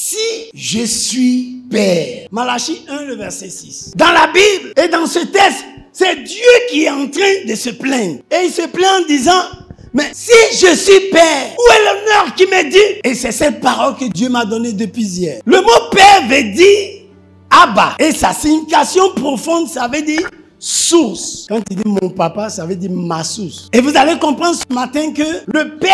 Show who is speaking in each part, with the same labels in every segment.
Speaker 1: si je suis Père. Malachie 1, le verset 6. Dans la Bible et dans ce texte, c'est Dieu qui est en train de se plaindre. Et il se plaint en disant, mais si je suis Père, où est l'honneur qui m'est dû? Et c'est cette parole que Dieu m'a donnée depuis hier. Le mot Père veut dire Abba. Et sa signification profonde, ça veut dire source. Quand il dit mon papa, ça veut dire ma source. Et vous allez comprendre ce matin que le Père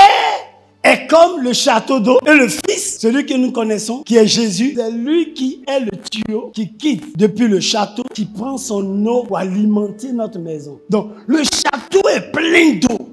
Speaker 1: est comme le château d'eau. Et le Fils, celui que nous connaissons, qui est Jésus, c'est lui qui est le tuyau qui quitte depuis le château, qui prend son eau pour alimenter notre maison. Donc, le château est plein d'eau.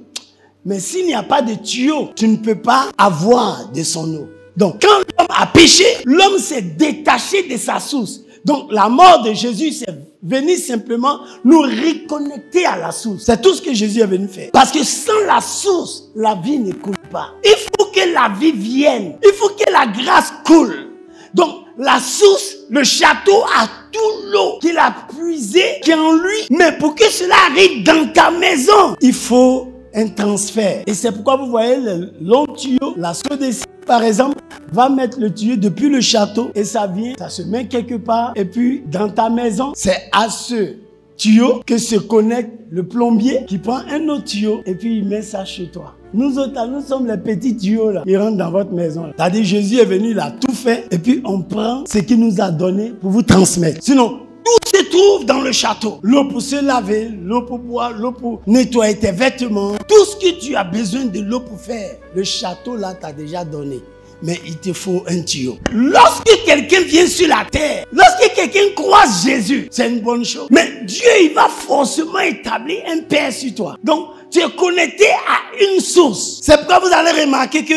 Speaker 1: Mais s'il n'y a pas de tuyau, tu ne peux pas avoir de son eau. Donc, quand l'homme a péché, l'homme s'est détaché de sa source. Donc, la mort de Jésus, c'est venir simplement nous reconnecter à la source. C'est tout ce que Jésus est venu faire. Parce que sans la source, la vie ne coule pas. Il faut que la vie vienne. Il faut que la grâce coule. Donc, la source, le château a tout l'eau qu'il a puisé, qui est en lui. Mais pour que cela arrive dans ta maison, il faut un transfert. Et c'est pourquoi vous voyez le long tuyau, la SODECI, par exemple, va mettre le tuyau depuis le château et ça vient, ça se met quelque part. Et puis, dans ta maison, c'est à ce tuyau que se connecte le plombier qui prend un autre tuyau et puis il met ça chez toi. Nous autres, nous sommes les petits tuyaux là. Ils rentrent dans votre maison. C'est-à-dire, Jésus est venu, il a tout fait et puis on prend ce qu'il nous a donné pour vous transmettre. Sinon, tout se trouve dans le château. L'eau pour se laver, l'eau pour boire, l'eau pour nettoyer tes vêtements. Tout ce que tu as besoin de l'eau pour faire, le château là t'a déjà donné. Mais il te faut un tuyau. Lorsque quelqu'un vient sur la terre, lorsque quelqu'un croise Jésus, c'est une bonne chose. Mais Dieu, il va forcément établir un Père sur toi. Donc, tu es connecté à une source. C'est pourquoi vous allez remarquer que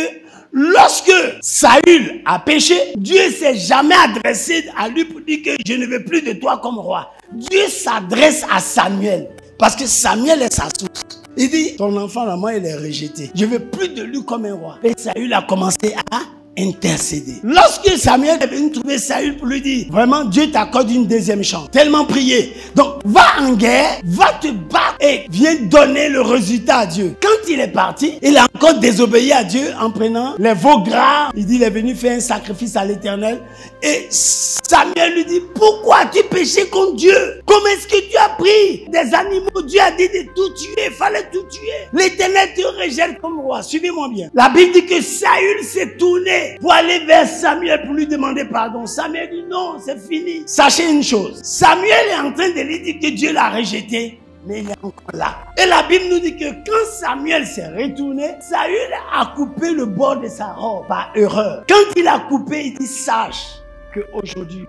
Speaker 1: lorsque Saül a péché, Dieu ne s'est jamais adressé à lui pour dire que je ne veux plus de toi comme roi. Dieu s'adresse à Samuel. Parce que Samuel est sa source. Il dit, ton enfant là, moi, il est rejeté. Je ne veux plus de lui comme un roi. Et Saül a commencé à intercéder. Lorsque Samuel est venu trouver Saül pour lui dire, vraiment, Dieu t'accorde une deuxième chance. Tellement prié. Donc, va en guerre, va te battre et viens donner le résultat à Dieu. Quand il est parti, il a encore désobéi à Dieu en prenant les veaux gras. Il dit, il est venu faire un sacrifice à l'Éternel. Et Samuel lui dit, pourquoi as-tu péché contre Dieu? Comment est-ce que tu as pris des animaux? Dieu a dit de tout tuer, il fallait tout tuer. L'Éternel te rejette comme roi. Suivez-moi bien. La Bible dit que Saül s'est tourné pour aller vers Samuel pour lui demander pardon. Samuel dit non, c'est fini. Sachez une chose, Samuel est en train de lui dire que Dieu l'a rejeté, mais il est encore là. Et la Bible nous dit que quand Samuel s'est retourné, Saül a coupé le bord de sa robe par erreur. Quand il a coupé, il dit sache qu'aujourd'hui,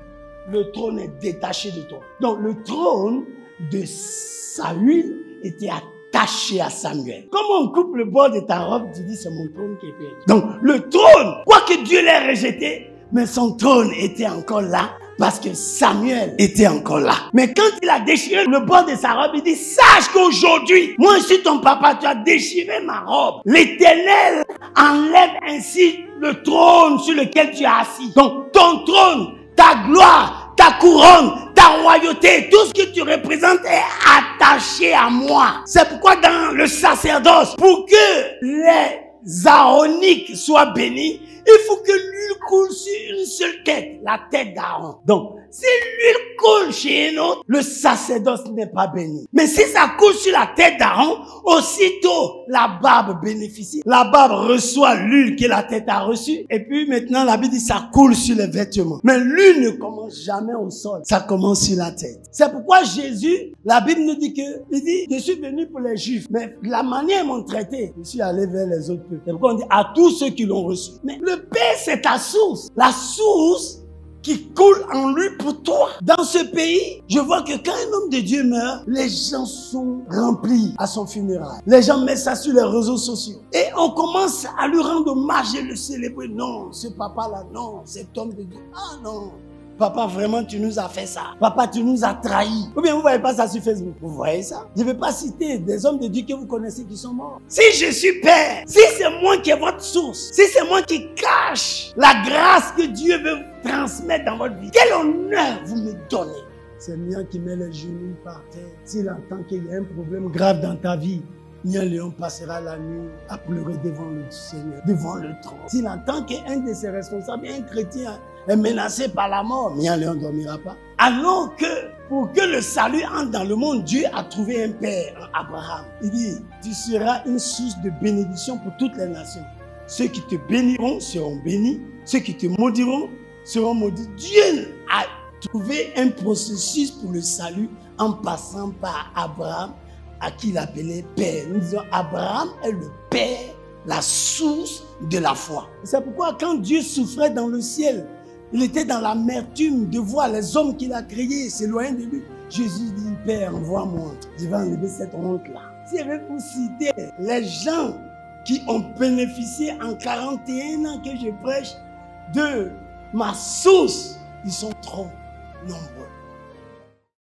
Speaker 1: le trône est détaché de toi. Donc le trône de Saül était attaché à Samuel. Comment on coupe le bord de ta robe, tu dis c'est mon trône qui est perdu. Donc le trône, quoique Dieu l'ait rejeté, mais son trône était encore là parce que Samuel était encore là. Mais quand il a déchiré le bord de sa robe, il dit sache qu'aujourd'hui, moi je suis ton papa, tu as déchiré ma robe. L'Éternel enlève ainsi le trône sur lequel tu es assis. Donc ton trône, ta gloire, ta couronne, ta royauté, tout ce que tu représentes est attaché à moi. C'est pourquoi dans le sacerdoce, pour que les Aaroniques soient bénis, il faut que l'huile coule sur une seule tête, la tête d'Aaron. Donc, si l'huile coule chez un autre, le sacerdoce n'est pas béni. Mais si ça coule sur la tête d'Aaron, aussitôt la barbe bénéficie. La barbe reçoit l'huile que la tête a reçue. Et puis maintenant, la Bible dit ça coule sur les vêtements. Mais l'huile ne commence jamais au sol. Ça commence sur la tête. C'est pourquoi Jésus, la Bible nous dit que, il dit, je suis venu pour les Juifs. Mais la manière ils m'ont traité, je suis allé vers les autres peuples. C'est pourquoi on dit à tous ceux qui l'ont reçu. Mais le Père, c'est ta source. La source qui coule en lui pour toi. Dans ce pays, je vois que quand un homme de Dieu meurt, les gens sont remplis à son funérail. Les gens mettent ça sur les réseaux sociaux. Et on commence à lui rendre hommage et le célébrer. Non, ce papa-là, non, cet homme de Dieu. Ah non. Papa, vraiment, tu nous as fait ça. Papa, tu nous as trahis. Ou bien, vous ne voyez pas ça sur Facebook. Vous voyez ça? Je ne vais pas citer des hommes de Dieu que vous connaissez qui sont morts. Si je suis Père, si c'est moi qui est votre source, si c'est moi qui cache la grâce que Dieu veut transmettre dans votre vie, quel honneur vous me donnez? C'est le mien qui met les genoux par terre. S'il entend qu'il y a un problème grave dans ta vie, ni un lion passera la nuit à pleurer devant le Seigneur, devant le trône. S'il entend qu'un de ses responsables, un chrétien, est menacé par la mort, ni un lion ne dormira pas. Alors que pour que le salut entre dans le monde, Dieu a trouvé un père, Abraham. Il dit, tu seras une source de bénédiction pour toutes les nations. Ceux qui te béniront seront bénis, ceux qui te maudiront seront maudits. Dieu a trouvé un processus pour le salut en passant par Abraham, à qui il appelait père. Nous disons, Abraham est le père, la source de la foi. C'est pourquoi quand Dieu souffrait dans le ciel, il était dans l'amertume de voir les hommes qu'il a créés s'éloigner de lui. Jésus dit, Père, envoie-moi, je vais enlever cette honte-là. Si je vais vous citer les gens qui ont bénéficié en 41 ans que je prêche de ma source, ils sont trop nombreux.